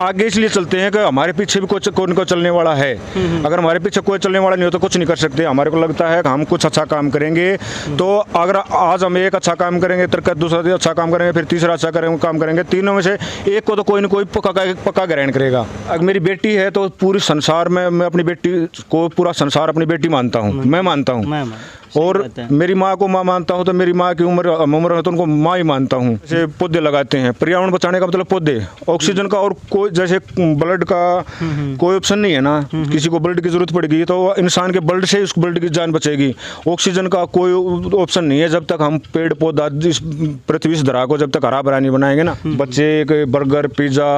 आगे इसलिए चलते हैं कि हमारे पीछे भी कोई को चलने वाला है। अगर हमारे पीछे कोई चलने वाला नहीं हो तो कुछ नहीं कर सकते। हमारे को लगता है कि हम कुछ अच्छा काम करेंगे तो अगर आज हम एक अच्छा काम करेंगे तो दूसरा अच्छा काम करेंगे, फिर तीसरा अच्छा काम करेंगे, तीनों में से एक को तो कोई ना कोई पक्का ग्रहण करेगा। अगर मेरी बेटी है तो पूरी संसार में मैं अपनी बेटी को पूरा संसार अपनी बेटी मानता हूँ, मैं मानता हूँ। और मेरी माँ को माँ मानता हूँ तो मेरी माँ की उम्र है तो उनको माँ ही मानता हूँ। जैसे पौधे लगाते हैं, पर्यावरण बचाने का मतलब पौधे, ऑक्सीजन का और कोई जैसे ब्लड का कोई ऑप्शन नहीं है ना। किसी को ब्लड की जरूरत पड़ेगी तो इंसान के ब्लड से उस ब्लड की जान बचेगी। ऑक्सीजन का कोई ऑप्शन नहीं है जब तक हम पेड़ पौधा इस पृथ्वी से धरा को जब तक हरा भरा नहीं बनाएंगे ना। बच्चे बर्गर पिज्जा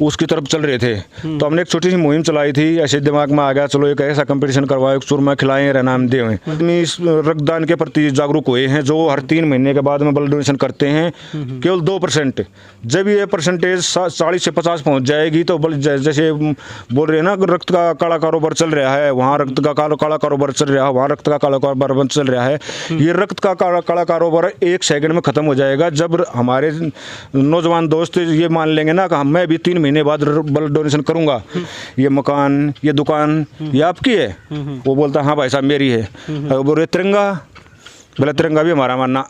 उसकी तरफ चल रहे थे तो हमने एक छोटी सी मुहिम चलाई थी। ऐसे दिमाग में आ गया चलो एक ऐसा कंपटीशन करवाए, चूरमा खिलाएं, नाम दे रक्तदान के प्रति जागरूक हुए हैं जो हर 3 महीने के बाद में ब्लड डोनेशन करते हैं। केवल 2%। जब ये परसेंटेज 40 से 50 पहुंच जाएगी तो जैसे बोल रहे हैं ना रक्त का काला कारोबार चल रहा है, वहाँ रक्त का काला कारोबार चल रहा है, वहाँ रक्त का काला कारोबार चल रहा है। ये रक्त का काला कारोबार 1 सेकंड में खत्म हो जाएगा जब हमारे नौजवान दोस्त ये मान लेंगे ना कि मैं भी 3 महीने बाद ब्लड डोनेशन करूँगा। ये मकान ये दुकान ये आपकी है? वो बोलता हाँ भाई साहब मेरी है। बोल रहे तिरंगा, बोले तिरंगा भी हमारा मानना,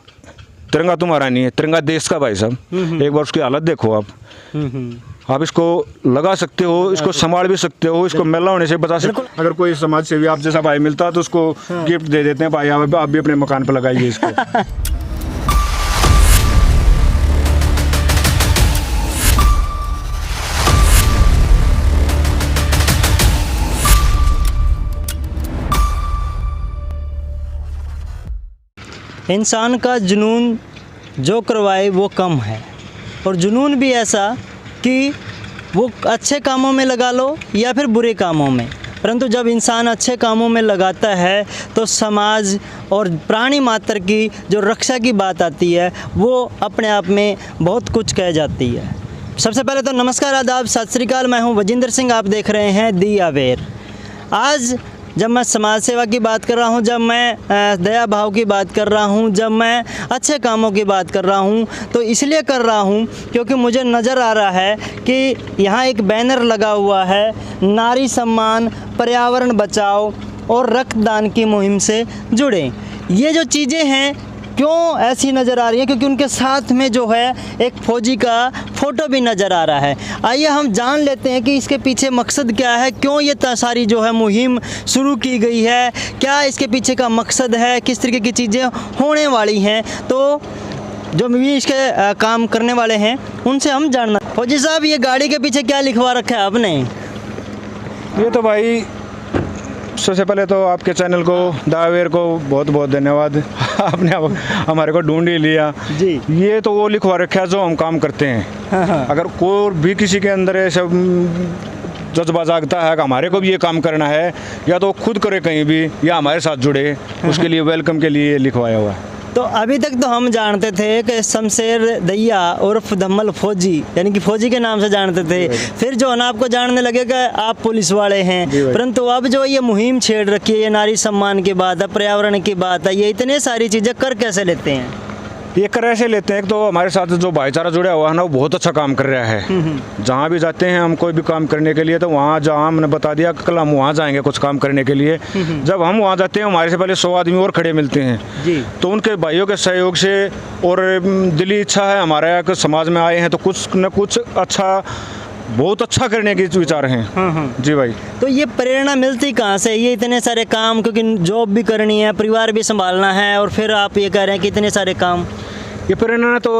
तिरंगा तुम्हारा नहीं है, तिरंगा देश का। भाई साहब एक बार उसकी हालत देखो आप इसको लगा सकते हो, इसको संभाल भी सकते हो, इसको मेला होने से बचा सकते हो। अगर कोई समाज सेवी आप जैसा भाई मिलता तो उसको गिफ्ट दे देते हैं, भाई आप भी अपने मकान पर लगाइए इसको। इंसान का जुनून जो करवाए वो कम है, और जुनून भी ऐसा कि वो अच्छे कामों में लगा लो या फिर बुरे कामों में। परंतु जब इंसान अच्छे कामों में लगाता है तो समाज और प्राणी मात्र की जो रक्षा की बात आती है वो अपने आप में बहुत कुछ कह जाती है। सबसे पहले तो नमस्कार, आदाब, सत श्री अकाल। मैं हूँ वजिंदर सिंह, आप देख रहे हैं दी अवेयर। आज जब मैं समाज सेवा की बात कर रहा हूँ, जब मैं दया भाव की बात कर रहा हूँ, जब मैं अच्छे कामों की बात कर रहा हूँ तो इसलिए कर रहा हूँ क्योंकि मुझे नज़र आ रहा है कि यहाँ एक बैनर लगा हुआ है, नारी सम्मान, पर्यावरण बचाओ और रक्तदान की मुहिम से जुड़े। ये जो चीज़ें हैं क्यों ऐसी नज़र आ रही है? क्योंकि उनके साथ में जो है एक फौजी का फ़ोटो भी नज़र आ रहा है। आइए हम जान लेते हैं कि इसके पीछे मकसद क्या है, क्यों ये सारी जो है मुहिम शुरू की गई है, क्या इसके पीछे का मकसद है, किस तरीके की चीज़ें होने वाली हैं। तो जो भी इसके काम करने वाले हैं उनसे हम जानना। फौजी साहब ये गाड़ी के पीछे क्या लिखवा रखा है आपने? ये तो भाई सबसे पहले तो आपके चैनल को द अवेयर को बहुत बहुत धन्यवाद। आपने हमारे को ढूंढ ही लिया जी। ये तो वो लिखवा रखा है जो हम काम करते हैं। हाँ। अगर कोई भी किसी के अंदर ऐसा जज्बा जागता है कि हमारे को भी ये काम करना है, या तो खुद करे कहीं भी या हमारे साथ जुड़े, उसके लिए वेलकम के लिए लिखवाया हुआ है। तो अभी तक तो हम जानते थे कि शमशेर दैया उर्फ धम्मल फौजी, यानी कि फौजी के नाम से जानते थे। फिर जो है ना आपको जानने लगे कि आप पुलिस वाले हैं। परंतु अब जो ये मुहिम छेड़ रखी है, ये नारी सम्मान की बात है, पर्यावरण की बात है, ये इतने सारी चीज़ें कर कैसे लेते हैं? ये कर ऐसे लेते हैं तो हमारे साथ जो भाईचारा जुड़ा हुआ है ना वो बहुत अच्छा काम कर रहा है। जहाँ भी जाते हैं हम कोई भी काम करने के लिए तो वहाँ जहाँ हमने बता दिया कल हम वहाँ जाएंगे कुछ काम करने के लिए। जब हम वहाँ जाते हैं हमारे से पहले 100 आदमी और खड़े मिलते हैं जी। तो उनके भाइयों के सहयोग से और दिली इच्छा है हमारा कि समाज में आए हैं तो कुछ न कुछ अच्छा, बहुत अच्छा करने के विचार हैं। जी भाई। तो ये प्रेरणा मिलती कहाँ से, ये इतने सारे काम? क्योंकि जॉब भी करनी है, परिवार भी संभालना है, और फिर आप ये कह रहे हैं कि इतने सारे काम। ये प्रेरणा तो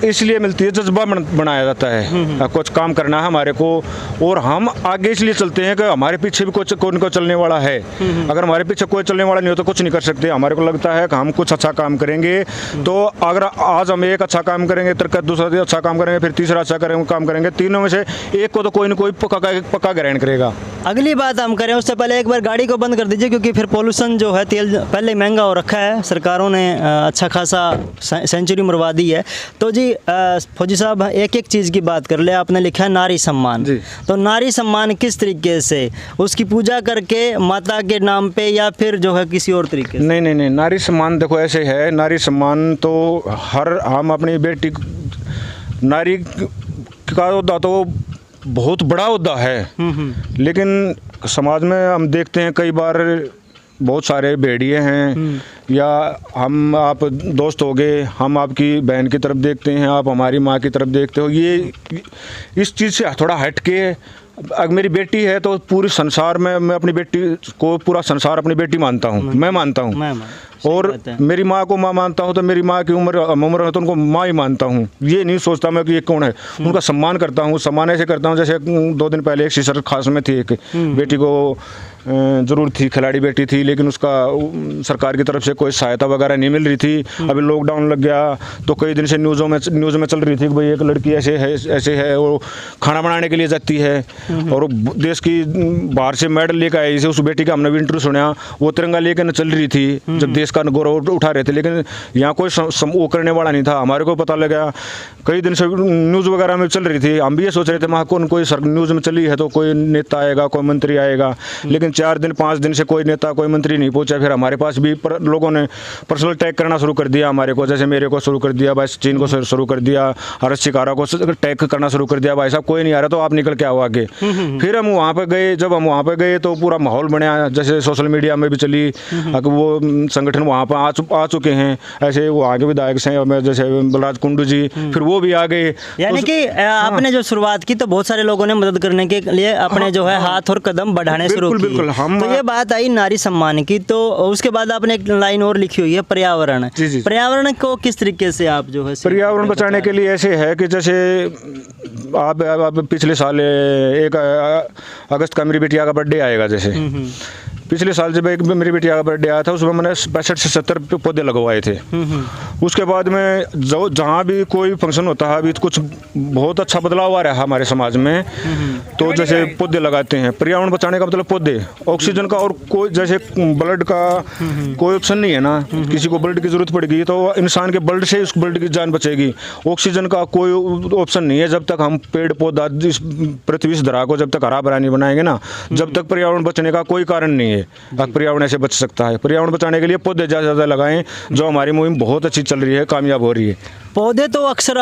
इसलिए मिलती है, जज्बा बनाया जाता है कुछ काम करना है हमारे को, और हम आगे इसलिए चलते हैं कि हमारे पीछे भी कोई को चलने वाला है। अगर हमारे पीछे कोई चलने वाला नहीं हो तो कुछ नहीं कर सकते। हमारे को लगता है कि हम कुछ अच्छा काम करेंगे तो अगर आज हम एक अच्छा काम करेंगे तो दूसरा अच्छा काम करेंगे, फिर तीसरा अच्छा काम करेंगे, तीनों में से एक को तो कोई ना कोई पक्का ग्रहण करेगा। अगली बात हम करें उससे पहले एक बार गाड़ी को बंद कर दीजिए, क्योंकि फिर पोल्यूशन जो है, तेल पहले महंगा हो रखा है, सरकारों ने अच्छा खासा सेंचुरी मरवा दी है। तो जी फौजी साहब एक एक चीज़ की बात कर ले। आपने लिखा है नारी सम्मान, तो नारी सम्मान किस तरीके से? उसकी पूजा करके माता के नाम पे या फिर जो है किसी और तरीके से? नहीं, नारी सम्मान देखो ऐसे है, नारी सम्मान तो हम अपनी बेटी नारी का तो बहुत बड़ा ओहदा है, लेकिन समाज में हम देखते हैं कई बार बहुत सारे भेड़िए हैं, या हम आप दोस्त हो गए, हम आपकी बहन की तरफ देखते हैं, आप हमारी माँ की तरफ देखते हो। ये इस चीज़ से थोड़ा हट के, अगर मेरी बेटी है तो पूरे संसार में मैं अपनी बेटी को, पूरा संसार अपनी बेटी मानता हूँ, मैं मानता हूँ। और मेरी माँ को माँ मानता हूँ, तो मेरी माँ की उम्र है तो उनको माँ ही मानता हूँ। ये नहीं सोचता मैं कि ये कौन है, उनका सम्मान करता हूँ। सम्मान ऐसे करता हूँ जैसे 2 दिन पहले एक सिसर खास में थी, एक बेटी को ज़रूर थी, खिलाड़ी बेटी थी, लेकिन उसका सरकार की तरफ से कोई सहायता वगैरह नहीं मिल रही थी। अभी लॉकडाउन लग गया तो कई दिन से न्यूज़ में चल रही थी कि भाई एक लड़की ऐसे है, वो खाना बनाने के लिए जाती है और देश की बाहर से मेडल लेकर आई। उस बेटी का हमने भी इंटरव्यू सुना, वो तिरंगा लेकर न चल रही थी जब देश का गौरव उठा रहे थे, लेकिन यहाँ कोई वो करने वाला नहीं था। हमारे को पता लगा, कई दिन से न्यूज़ वगैरह में चल रही थी, हम भी ये सोच रहे थे वहाँ कोई न्यूज़ में चली है तो कोई नेता आएगा, कोई मंत्री आएगा, लेकिन 4 दिन 5 दिन से कोई नेता कोई मंत्री नहीं पहुंचा। फिर हमारे पास भी लोगों ने पर्सनल टैग करना शुरू कर दिया हमारे को, जैसे मेरे को शुरू कर दिया, भाई चीन को शुरू कर दिया, हर्ष शिकारा को टैग करना शुरू कर दिया, भाई साहब कोई नहीं आ रहा तो आप निकल के आओ आगे। फिर हम वहाँ पे गए, जब हम वहाँ पे गए तो पूरा माहौल बना, जैसे सोशल मीडिया में भी चली, वो संगठन वहाँ पर आ चुके हैं, ऐसे वो आगे विधायक हैं जैसे बलराज कुंडू जी, फिर वो भी आ गए। यानी कि आपने जो शुरुआत की तो बहुत सारे लोगों ने मदद करने के लिए अपने जो है हाथ और कदम बढ़ाने शुरू किए। तो ये बात आई नारी सम्मान की, तो उसके बाद आपने एक लाइन और लिखी हुई है पर्यावरण। पर्यावरण को किस तरीके से आप जो है पर्यावरण बचाने के लिए ऐसे है कि जैसे आप पिछले साल 1 अगस्त का मेरी बिटिया का बर्थडे आएगा, जैसे पिछले साल जब एक मेरी बिटिया का बर्थडे आया था उसमें मैंने 65 से 70 पौधे लगवाए थे। उसके बाद में जहाँ भी कोई फंक्शन होता है, अभी कुछ बहुत अच्छा बदलाव आ रहा है हमारे समाज में, तो जैसे पौधे लगाते हैं। पर्यावरण बचाने का मतलब पौधे, ऑक्सीजन का, और कोई जैसे ब्लड का कोई ऑप्शन नहीं है ना, किसी को ब्लड की जरूरत पड़ेगी तो इंसान के ब्लड से उस ब्लड की जान बचेगी। ऑक्सीजन का कोई ऑप्शन नहीं है जब तक हम पेड़ पौधा इस पृथ्वी इस धरा को जब तक हरा भरा नहीं बनाएंगे ना, जब तक पर्यावरण बचने का कोई कारण नहीं है। पर्यावरण ऐसे बच सकता है। पर्यावरण बचाने के लिए पौधे ज़्यादा से ज़्यादा लगाएं, जो हमारी मुहिम बहुत अच्छी चल रही है, कामयाब हो रही है। पौधे तो अक्सर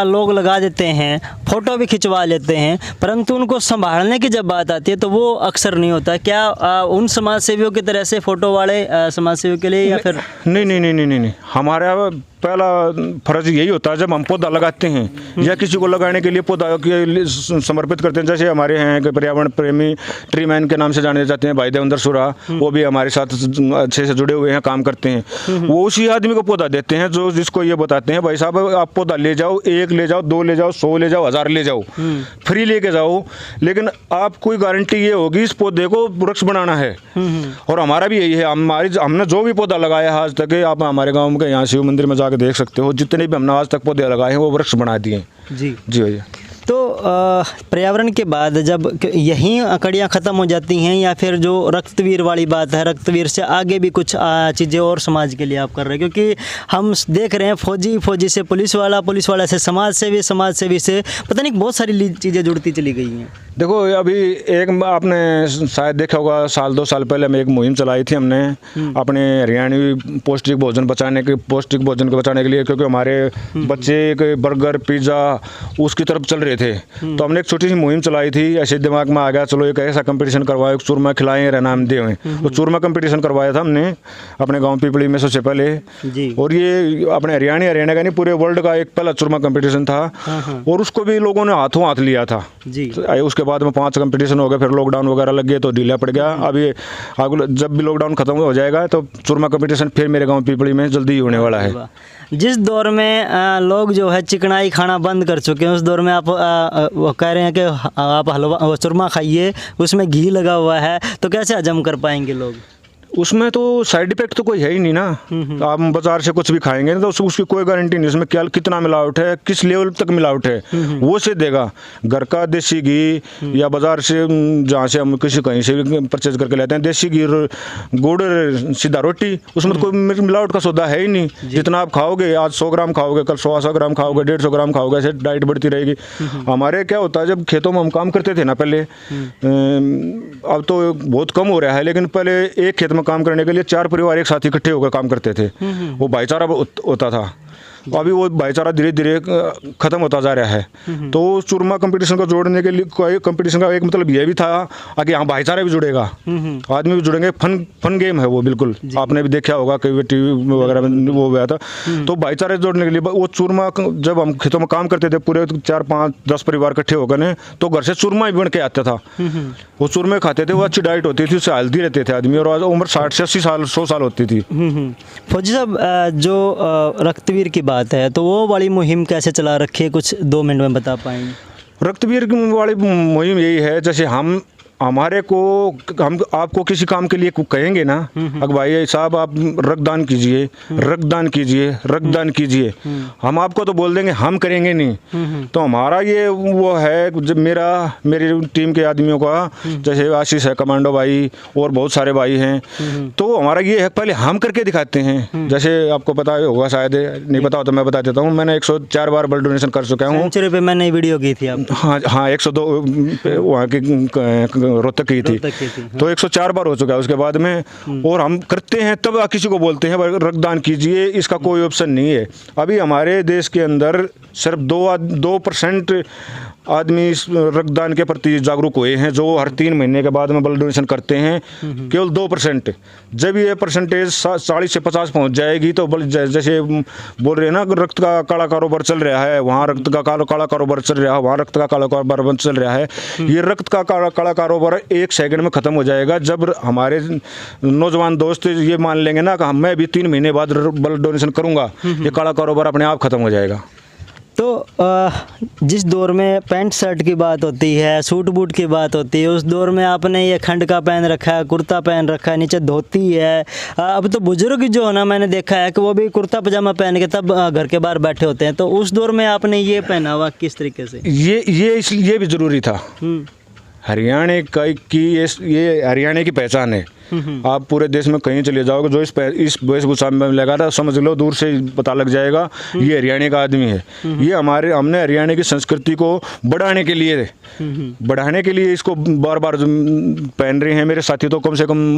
लोग लगा देते हैं, फोटो भी खिंचवा लेते हैं, परंतु उनको संभालने की जब बात आती है तो वो अक्सर नहीं होता। क्या उन समाज सेवियों की तरह से फोटो वाले समाज सेवियों के लिए, या फिर नहीं, हमारा पहला फर्ज यही होता है जब हम पौधा लगाते हैं या किसी को लगाने के लिए पौधा के लिए समर्पित करते हैं। जैसे हमारे हैं कि पर्यावरण प्रेमी ट्री मैन के नाम से जाने जाते हैं भाई देवेंद्र सुरा, वो भी हमारे साथ अच्छे से जुड़े हुए हैं, काम करते हैं। वो उसी आदमी को पौधा देते हैं जो जिसको ये बताते हैं भाई साहब आप पौधा ले जाओ, 1 ले जाओ, 2 ले जाओ, 100 ले जाओ, 1000 ले जाओ, फ्री लेके जाओ, लेकिन आप कोई गारंटी ये होगी इस पौधे को वृक्ष बनाना है। और हमारा भी यही है, हमने जो भी पौधा लगाया आज तक, आप हमारे गाँव के यहाँ शिव मंदिर में जाकर देख सकते हो, जितने भी हमने आज तक पौधे लगाए हैं वो वृक्ष बना दिए। जी भैया। तो पर्यावरण के बाद जब यहीं कड़ियाँ ख़त्म हो जाती हैं, या फिर जो रक्तवीर वाली बात है, रक्तवीर से आगे भी कुछ चीज़ें और समाज के लिए आप कर रहे हैं? क्योंकि हम देख रहे हैं फौजी से पुलिस वाला से समाज सेवी से पता नहीं बहुत सारी चीज़ें जुड़ती चली गई हैं। देखो अभी एक आपने शायद देखा होगा, 1-2 साल पहले हम एक मुहिम चलाई थी हमने अपने हरियाणवी पौष्टिक भोजन को बचाने के लिए, क्योंकि हमारे बच्चे बर्गर पिज़्ज़ा उसकी तरफ चल रहे थे। तो हमने एक छोटी सी मुहिम चलाई थी, ऐसे दिमाग में आ गया चलो एक ऐसा कंपटीशन करवाए, चूरमा खिलाएं रहना हम दें। तो चूरमा कंपटीशन करवाया था हमने अपने गाँव पीपली में सबसे पहले जी। और ये अपने हरियाणा का नहीं पूरे वर्ल्ड का एक पहला चूरमा कंपटीशन था। और उसको भी लोगों ने हाथों हाथ लिया था जी। उसके बाद में 5 कंपटीशन हो गए, फिर लॉकडाउन वगैरह लग गए तो ढीला पड़ गया। अभी जब भी लॉकडाउन खत्म हो जाएगा तो चूरमा कंपटीशन फिर मेरे गांव पीपली में जल्दी ही होने वाला है। जिस दौर में लोग जो है चिकनाई खाना बंद कर चुके हैं, उस दौर में आप वो कह रहे हैं कि आप हलवा चूरमा खाइए, उसमें घी लगा हुआ है, तो कैसे हजम कर पाएंगे लोग? उसमें तो साइड इफेक्ट तो कोई है ही नहीं ना। आप बाजार से कुछ भी खाएंगे तो उसकी कोई गारंटी नहीं उसमें क्या कितना मिलावट है, किस लेवल तक मिलावट है, वो से देगा। घर का देसी घी या बाजार से जहाँ से हम कहीं से भी परचेज करके लेते हैं, देसी घी गुड़ सीधा रोटी, उसमें तो कोई मिलावट का सौदा है ही नहीं। जितना आप खाओगे, आज 100 ग्राम खाओगे, कल 100 ग्राम खाओगे, 150 ग्राम खाओगे, ऐसे डाइट बढ़ती रहेगी। हमारे क्या होता है जब खेतों में हम काम करते थे ना पहले, अब तो बहुत कम हो रहा है, लेकिन पहले एक खेत में काम करने के लिए 4 परिवार एक साथ इकट्ठे होकर काम करते थे, वो भाईचारा होता था। अभी वो भाईचारा धीरे धीरे ख़त्म होता जा रहा है। तो चूरमा कंपटीशन को जोड़ने के लिए कोई कंपटीशन का एक मतलब ये भी था कि यहाँ भाईचारा भी जुड़ेगा, आदमी भी जुड़ेंगे, फन गेम है वो बिल्कुल। आपने भी देखा होगा कई टीवी वगैरह में वो हुआ था। तो भाईचारे जोड़ने के लिए वो चूरमा, जब हम खेतों में काम करते थे पूरे 4, 5, 10 परिवार इकट्ठे होकर ने, तो घर से चूरमा भी बन के आता था। वो चूरमे खाते थे, वो अच्छी डाइट होती थी, उससे हेल्दी रहते थे आदमी, और उम्र 60 से 80 साल 100 साल होती थी। फौजी साहब, जो रक्तवीर की बात है तो वो वाली मुहिम कैसे चला रखी है, कुछ 2 मिनट में बता पाएंगे? रक्तवीर वाली मुहिम यही है, जैसे हम आपको किसी काम के लिए कहेंगे ना, अगर भाई साहब आप रक्तदान कीजिए, रक्तदान कीजिए, रक्तदान कीजिए, हम आपको तो बोल देंगे, हम करेंगे नहीं। तो हमारा ये वो है, जब मेरी टीम के आदमियों का, जैसे आशीष है, कमांडो भाई और बहुत सारे भाई हैं, तो हमारा ये है पहले हम करके दिखाते हैं। जैसे आपको पता होगा, शायद नहीं पता हो तो मैं बता देता हूँ, मैंने 104 बार ब्लड डोनेशन कर चुका हूँ। सेंचुरी पे मैंने वीडियो की थी आप? हाँ 102 वहाँ की रोहतक की थी, तो 104 बार हो चुका है उसके बाद में। और हम करते हैं तब किसी को बोलते हैं रक्तदान कीजिए, इसका कोई ऑप्शन नहीं है। अभी हमारे देश के अंदर सिर्फ 2% आदमी इस रक्तदान के प्रति जागरूक हुए हैं, जो हर 3 महीने के बाद में ब्लड डोनेशन करते हैं, केवल 2%। जब ये परसेंटेज 40 से 50 पहुंच जाएगी, तो जैसे बोल रहे हैं ना, रक्त का काला कारोबार चल रहा है, वहाँ रक्त का काला कारोबार चल रहा है, वहाँ रक्त का काला कारोबार चल रहा है। ये रक्त का काला कारोबार 1 सेकंड में ख़त्म हो जाएगा, जब हमारे नौजवान दोस्त ये मान लेंगे ना कि मैं भी 3 महीने बाद ब्लड डोनेशन करूँगा, ये काला कारोबार अपने आप ख़त्म हो जाएगा। तो जिस दौर में पैंट शर्ट की बात होती है, सूट बूट की बात होती है, उस दौर में आपने ये खंड का पहन रखा है, कुर्ता पहन रखा है, नीचे धोती है। अब तो बुजुर्ग जो है ना, मैंने देखा है कि वो भी कुर्ता पजामा पहन के तब घर के बाहर बैठे होते हैं। तो उस दौर में आपने ये पहना हुआ किस तरीके से? ये भी ज़रूरी था। हरियाणा की ये हरियाणा की पहचान है। आप पूरे देश में कहीं चले जाओगे, जो इस वेशभूषा में लगा था, समझ लो दूर से पता लग जाएगा ये हरियाणा का आदमी है। ये हमने हरियाणा की संस्कृति को बढ़ाने के लिए इसको बार बार पहन रहे हैं मेरे साथी। तो कम से कम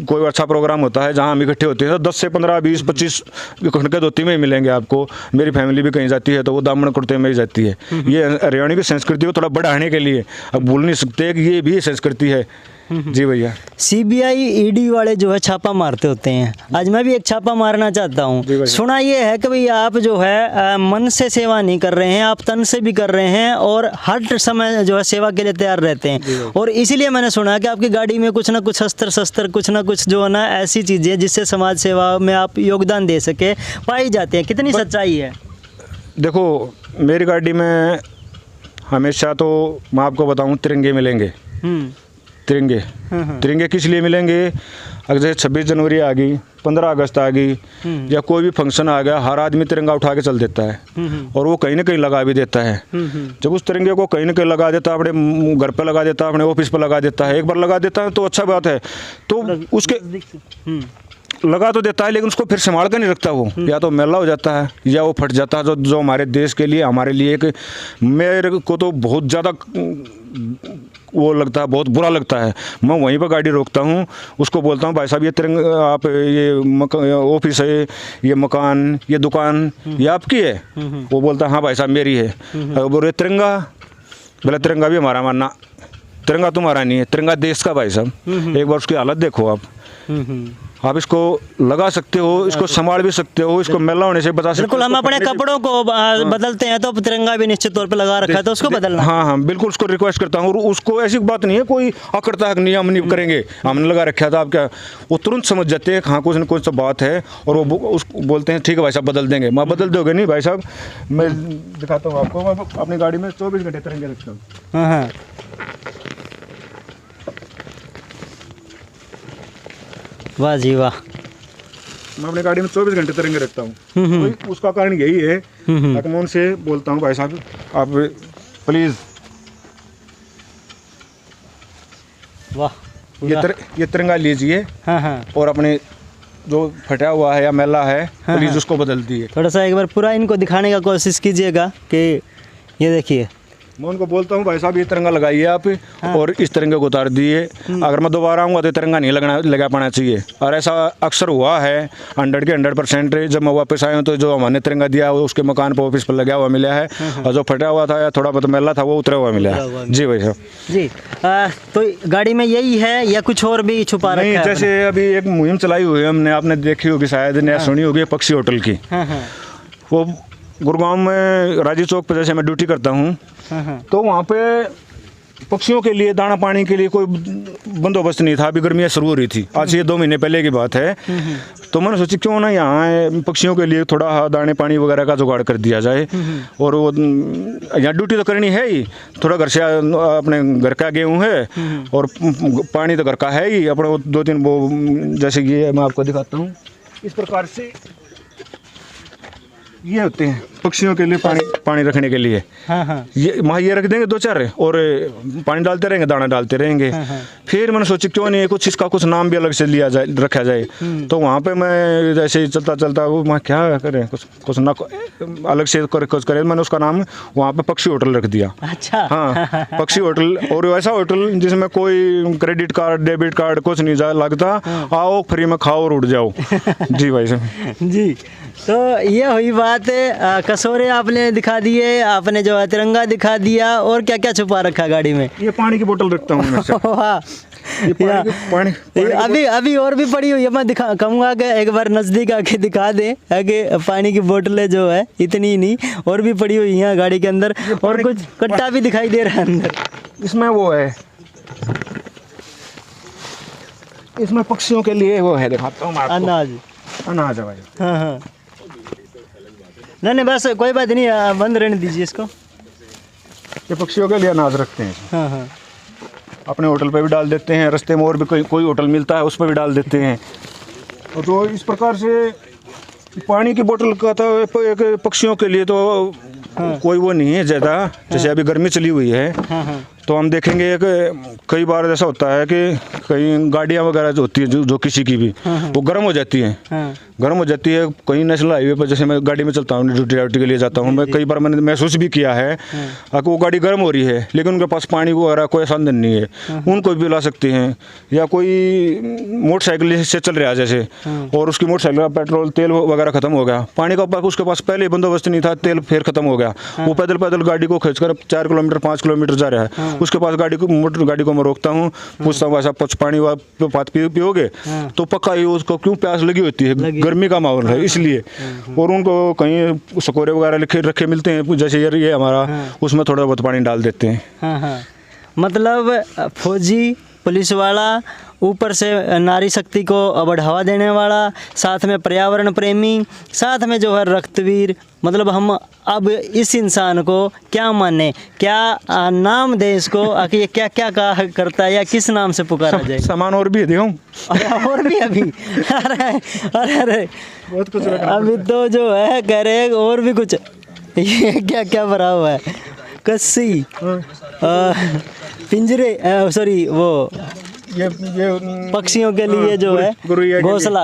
कोई अच्छा प्रोग्राम होता है जहाँ हम इकट्ठे होते हैं, तो 10 से 15, 20, 25 खंड धोती में ही मिलेंगे आपको। मेरी फैमिली भी कहीं जाती है तो वो दामन कुर्ते में ही जाती है। ये हरियाणा की संस्कृति को थोड़ा बढ़ाने के लिए, अब भूल नहीं सकते कि ये भी संस्कृति है। जी भैया, CBI ED वाले जो है छापा मारते होते हैं, आज मैं भी एक छापा मारना चाहता हूँ। सुना ये है कि भाई आप जो है मन से सेवा नहीं कर रहे हैं, आप तन से भी कर रहे हैं, और हर समय जो है सेवा के लिए तैयार रहते हैं। और इसीलिए मैंने सुना कि आपकी गाड़ी में कुछ ना कुछ शस्त्र कुछ ना कुछ जो है ना, ऐसी चीज़ें जिससे समाज सेवा में आप योगदान दे सके पाई जाती है। कितनी सच्चाई है? देखो, मेरी गाड़ी में हमेशा, तो मैं आपको बताऊँ, तिरंगे मिलेंगे। तिरंगे किस लिए मिलेंगे? अगर जैसे 26 जनवरी आ गई, 15 अगस्त आ गई, या कोई भी फंक्शन आ गया, हर आदमी तिरंगा उठा के चल देता है, और वो कहीं ना कहीं लगा भी देता है। जब उस तिरंगे को कहीं ना कहीं लगा देता है, अपने घर पे लगा देता है, अपने ऑफिस पे लगा देता है, एक बार लगा देता है तो अच्छा बात है। तो उसके लगा तो देता है, लेकिन उसको फिर संभाल कर नहीं रखता। वो या तो मैला हो जाता है या वो फट जाता है, जो हमारे देश के लिए, हमारे लिए एक, मेरे को तो बहुत ज़्यादा वो लगता है, बहुत बुरा लगता है। मैं वहीं पर गाड़ी रोकता हूँ, उसको बोलता हूँ, भाई साहब ये तिरंगा, आप ये ऑफिस है, ये मकान, ये दुकान, ये आपकी है? वो बोलता है हाँ भाई साहब मेरी है। बोल रहे तिरंगा, बोला तिरंगा भी हमारा मानना, तिरंगा तुम्हारा नहीं है, तिरंगा देश का। भाई साहब एक बार उसकी हालत देखो आप इसको लगा सकते हो, इसको संभाल भी सकते हो, इसको मैला होने से बचा सकते हो। बिल्कुल, हम अपने कपड़ों को बदलते हैं तो तिरंगा भी निश्चित तौर पे लगा रखा है, तो उसको बदलना। हाँ, बिल्कुल, उसको रिक्वेस्ट करता हूँ। और उसको ऐसी बात नहीं है कोई अकड़ता है, नहीं हम नहीं करेंगे, हमने लगा रखा था, आप क्या, वो तुरंत समझ जाते हैं हाँ कुछ न कुछ बात है, और वो उसको बोलते हैं ठीक है भाई साहब बदल देंगे। मैं बदल दोगे नहीं भाई साहब, मैं दिखाता हूँ आपको, मैं अपनी गाड़ी में 24 घंटे तिरंगे रखता हूँ। हाँ, वाह जी वाह। मैं अपनी गाड़ी में 24 घंटे तिरंगे रखता हूँ। तो उसका कारण यही है कि मैं उनसे बोलता हूँ भाई साहब आप प्लीज़ वाह ये तिरंगा लीजिए। हाँ, और अपने जो फटा हुआ है या मैला है प्लीज़ उसको बदल दिए। थोड़ा सा एक बार पूरा इनको दिखाने का कोशिश कीजिएगा कि ये देखिए मैं उनको बोलता हूँ भाई साहब ये तिरंगा लगाइए आप और इस तिरंगे को उतार दिए। अगर मैं दोबारा आऊँगा तो तिरंगा नहीं लगा पाना चाहिए। और ऐसा अक्सर हुआ है 100 के 100%। जब मैं वापस आया हूँ तो जो हमने तिरंगा दिया वो उसके मकान पर ऑफिस पर लगा हुआ मिला है, और जो फटा हुआ था या थोड़ा बहुत मैला था वो उतरा हुआ मिला है। जी भाई साहब जी। तो गाड़ी में यही है या कुछ और भी छुपा रखा नहीं, है? जैसे अभी एक मुहिम चलाई हुई है हमने, आपने देखी होगी शायद, या सुनी होगी, पक्षी होटल की। वो गुड़गांव में राजी चौक पर जैसे मैं ड्यूटी करता हूँ, तो वहाँ पे पक्षियों के लिए दाना पानी के लिए कोई बंदोबस्त नहीं था। अभी गर्मियाँ शुरू हो रही थी, आज ये 2 महीने पहले की बात है। तो मैंने सोची क्यों ना यहाँ पक्षियों के लिए थोड़ा दाने पानी वगैरह का जुगाड़ कर दिया जाए। और वो यहाँ ड्यूटी तो करनी है ही, थोड़ा घर से अपने घर का गेहूँ है और पानी तो घर का है ही। अपने वो 2-3 वो जैसे ये मैं आपको दिखाता हूँ, इस प्रकार से ये होते हैं पक्षियों के लिए पानी रखने के लिए। ये वहाँ ये रख देंगे 2-4 और पानी डालते रहेंगे, दाना डालते रहेंगे। फिर मैंने सोचा क्यों नहीं कुछ इसका कुछ नाम भी अलग से लिया जाए, रखा जाए। तो वहाँ पे मैं जैसे ही चलता वो मैं क्या करें, कुछ ना अलग से कुछ करें, मैंने उसका नाम वहाँ पे पक्षी होटल रख दिया। अच्छा। हाँ, पक्षी होटल। और वैसा होटल जिसमें कोई क्रेडिट कार्ड डेबिट कार्ड कुछ नहीं लगता, आओ फ्री में खाओ और उड़ जाओ। जी भाई साहब जी। तो ये हुई बात है, कसौरे आपने दिखा दिए, आपने जो है तिरंगा दिखा दिया, और क्या क्या छुपा रखा गाड़ी में? ये पानी की बोतल रखता हूँ मैं। वाह, पानी अभी और भी पड़ी हुई है। मैं कहूँगा कि एक बार नज़दीक आके दिखा दें कि पानी की बोतलें जो है इतनी नहीं, और भी पड़ी हुई हैं गाड़ी के अंदर, और कुछ कट्टा भी दिखाई दे रहा है अंदर। इसमें वो है, इसमें पक्षियों के लिए वो है, दिखाता हूँ मैं आपको। अनाज है भाई। हाँ। नहीं बस कोई बात नहीं, बंद रहने दीजिए इसको। ये पक्षियों के लिए अनाज रखते हैं। हाँ। अपने होटल पे भी डाल देते हैं, रास्ते में और भी कोई होटल मिलता है उस पर भी डाल देते हैं। और तो इस प्रकार से पानी की बोतल का तो एक पक्षियों के लिए तो कोई वो नहीं है ज़्यादा। जैसे अभी गर्मी चली हुई है तो हम देखेंगे कि कई बार ऐसा होता है कि कई गाड़ियाँ वगैरह जो होती है जो किसी की भी वो गर्म हो जाती हैं। गर्म हो जाती है कहीं नेशनल हाईवे पर, जैसे मैं गाड़ी में चलता हूँ ड्यूटी के लिए जाता हूँ मैं, कई बार मैंने महसूस भी किया है कि वो गाड़ी गर्म हो रही है लेकिन उनके पास पानी वगैरह कोई साधन नहीं है। उनको भी ला सकते हैं। या कोई मोटरसाइकिल से चल रहा है जैसे, और उसकी मोटरसाइकिल का पेट्रोल तेल वगैरह खत्म हो गया, पानी का उसके पास पहले बंदोबस्त नहीं था, तेल फिर खत्म हो गया, वो पैदल गाड़ी को खींचकर 4 किलोमीटर 5 किलोमीटर जा रहा है। उसके पास मोटर गाड़ी को मैं रोकता हूँ, पूछता हूँ ऐसा कुछ पानी पियोगे? तो पक्का ये उसको क्यों प्यास लगी होती है, गर्मी का माहौल है इसलिए। और उनको कहीं सकोरे वगैरह रखे मिलते हैं जैसे ये हमारा, उसमें थोड़ा बहुत पानी डाल देते हैं। मतलब फौजी पुलिस वाला, ऊपर से नारी शक्ति को बढ़ावा देने वाला, साथ में पर्यावरण प्रेमी, साथ में जो है रक्तवीर। मतलब हम अब इस इंसान को क्या माने, क्या नाम दे इसको, कि ये क्या क्या करता है या किस नाम से पुकारा जाए? सामान और भी है देखो। और भी अभी अरे बहुत कुछ अभी तो जो है कह रहे और भी कुछ। ये क्या क्या भरा हुआ है? कस्सी, पिंजरे, सॉरी वो ये पक्षियों के लिए जो है घोंसला।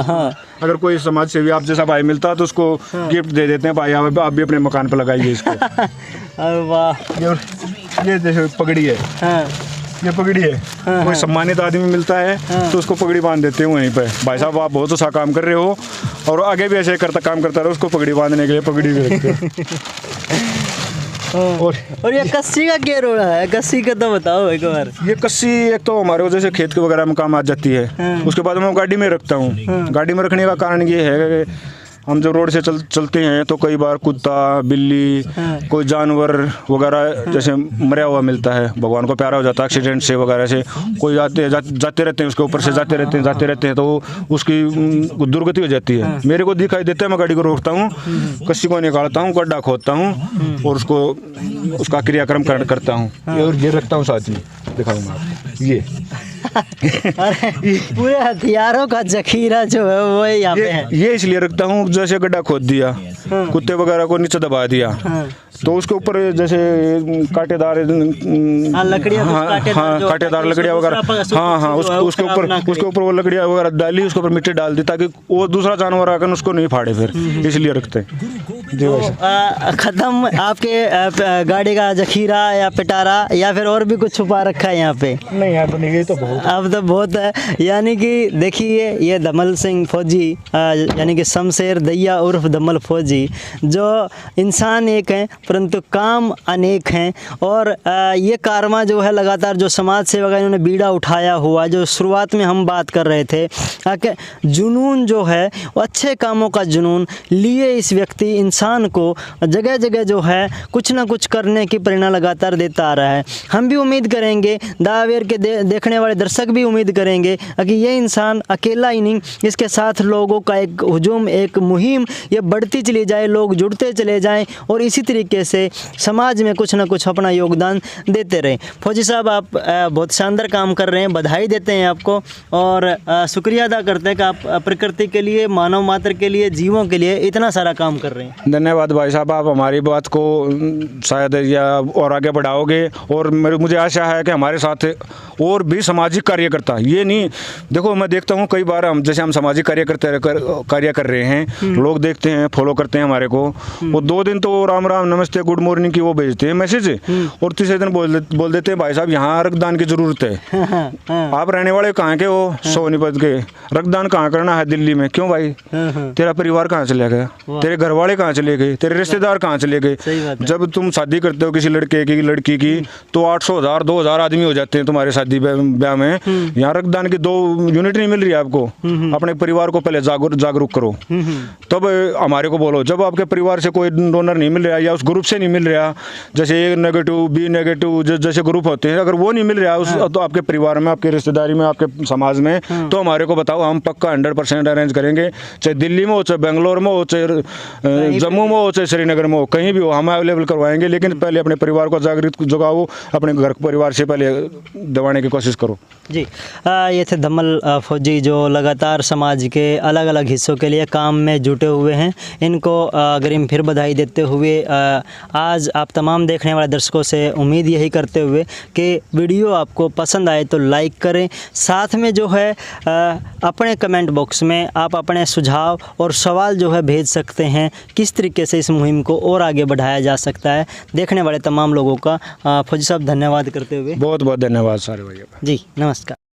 हाँ। अगर कोई समाज सेवी आप जैसा भाई मिलता है तो उसको गिफ्ट दे देते हैं, भाई आप भी अपने मकान पर लगाइए इसको। अरे वाह। ये जैसे पगड़ी है। ये पगड़ी है। कोई सम्मानित आदमी मिलता है तो उसको पगड़ी बांध देते हैं वहीं पे, भाई साहब आप बहुत अच्छा काम कर रहे हो, और आगे भी ऐसे काम करता रहे, उसको पगड़ी बांधने के लिए पगड़ी भी रखते हैं। और ये कस्सी का क्या रोल है? कस्सी का तो बताओ एक बार। ये कस्सी एक तो हमारे वजह से खेत के वगैरह में काम आ जाती है। उसके बाद मैं गाड़ी में रखता हूँ। गाड़ी में रखने का कारण ये है कि हम जब रोड से चलते हैं तो कई बार कुत्ता बिल्ली कोई जानवर वगैरह जैसे मरा हुआ मिलता है, भगवान को प्यारा हो जाता है एक्सीडेंट से वगैरह से, कोई जाते रहते हैं उसके ऊपर से जाते रहते हैं तो उसकी दुर्गति हो जाती है। मेरे को दिखाई देता है, मैं गाड़ी को रोकता हूँ, कस्सी को निकालता हूँ, गड्ढा खोदता हूँ और उसका क्रियाक्रम करता हूँ। और ये रखता हूँ साथ में, दिखाऊंगा आपको। ये पूरे हथियारों का जखीरा जो है वो यहाँ पे है। ये इसलिए रखता हूँ, जैसे गड्ढा खोद दिया कुत्ते वगैरह को नीचे दबा दिया, तो उसके ऊपर जैसे कांटेदार लकड़ियाँ, कांटेदार लकड़ियाँ वगैरह, हाँ उसके ऊपर वो लकड़ियाँ वगैरह डाली, उसके ऊपर मिट्टी डाल दी ताकि वो दूसरा जानवर आकर उसको नहीं फाड़े, फिर इसलिए रखते हैं जी। ख़त्म आपके गाड़ी का जखीरा या पिटारा या फिर और भी कुछ छुपा रखा है यहाँ पे? नहीं यार, तो नहीं, तो बहुत अब तो बहुत है। यानी कि देखिए ये धमल सिंह फौजी यानी कि शमशेर दैया उर्फ धमल फौजी, जो इंसान एक हैं परंतु काम अनेक हैं। और ये कारवा जो है लगातार जो समाज सेवा का इन्होंने बीड़ा उठाया हुआ, जो शुरुआत में हम बात कर रहे थे कि जुनून जो है वो अच्छे कामों का जुनून लिए इस व्यक्ति इंसान को जगह जगह जो है कुछ ना कुछ करने की प्रेरणा लगातार देता आ रहा है। हम भी उम्मीद करेंगे, दावेर के देखने वाले दर्शक भी उम्मीद करेंगे कि ये इंसान अकेला ही नहीं, इसके साथ लोगों का एक हुजूम, एक मुहिम ये बढ़ती चली जाए, लोग जुड़ते चले जाएं और इसी तरीके से समाज में कुछ ना कुछ अपना योगदान देते रहें। फौजी साहब आप बहुत शानदार काम कर रहे हैं, बधाई देते हैं आपको और शुक्रिया अदा करते हैं कि आप प्रकृति के लिए, मानव मात्र के लिए, जीवों के लिए इतना सारा काम कर रहे हैं। धन्यवाद भाई साहब, आप हमारी बात को शायद या और आगे बढ़ाओगे और मुझे आशा है कि हमारे साथ और भी सामाजिक कार्यकर्ता, ये नहीं, देखो मैं देखता हूँ कई बार हम सामाजिक कार्य कर रहे हैं, लोग देखते हैं, फॉलो करते हैं हमारे को, वो 2 दिन तो राम राम नमस्ते गुड मॉर्निंग की वो भेजते हैं मैसेज, और तीसरे दिन बोल देते हैं भाई साहब यहाँ रक्तदान की ज़रूरत है। आप रहने वाले कहाँ के हो? सोनीपत के। रक्तदान कहाँ करना है? दिल्ली में। क्यों भाई? तेरा परिवार कहाँ चले गया? तेरे घर वाले कहाँ चले गए? तेरे रिश्तेदार कहाँ चले गए? जब तुम शादी करते हो किसी लड़के की, लड़की की, तो 800,000 2,000 आदमी हो जाते हैं तुम्हारे शादी ब्याह में। यहाँ रक्तदान की 2 यूनिट नहीं मिल रही है आपको, अपने परिवार को पहले जागरूक करो, तब हमारे को बोलो। जब आपके परिवार से कोई डोनर नहीं मिल रहा या उस ग्रुप से नहीं मिल रहा, जैसे ए नेगेटिव, बी नेगेटिव जैसे ग्रुप होते हैं, अगर वो नहीं मिल रहा उस तो आपके परिवार में, आपके रिश्तेदारी में, आपके समाज में, तो हमारे को बताओ, हम पक्का 100% अरेंज करेंगे। चाहे दिल्ली में हो, चाहे बेंगलोर में हो, चाहे जम्मू में हो, चाहे श्रीनगर में हो, कहीं भी हो, हम अवेलेबल करवाएंगे। लेकिन पहले अपने परिवार को जागृत जगाओ, अपने घर परिवार से पहले दबाने की कोशिश करो जी। ये थे धमल फौजी जो लगातार समाज के अलग अलग हिस्सों के लिए काम में जुटे हुए हैं। इनको अग्रिम फिर बधाई देते हुए आज आप तमाम देखने वाले दर्शकों से उम्मीद यही करते हुए कि वीडियो आपको पसंद आए तो लाइक करें, साथ में जो है अपने कमेंट बॉक्स में आप अपने सुझाव और सवाल जो है भेज सकते हैं, किस तरीके से इस मुहिम को और आगे बढ़ाया जा सकता है। देखने वाले तमाम लोगों का फौजी साहब धन्यवाद करते हुए बहुत बहुत धन्यवाद सारे भैया जी, नमस्कार।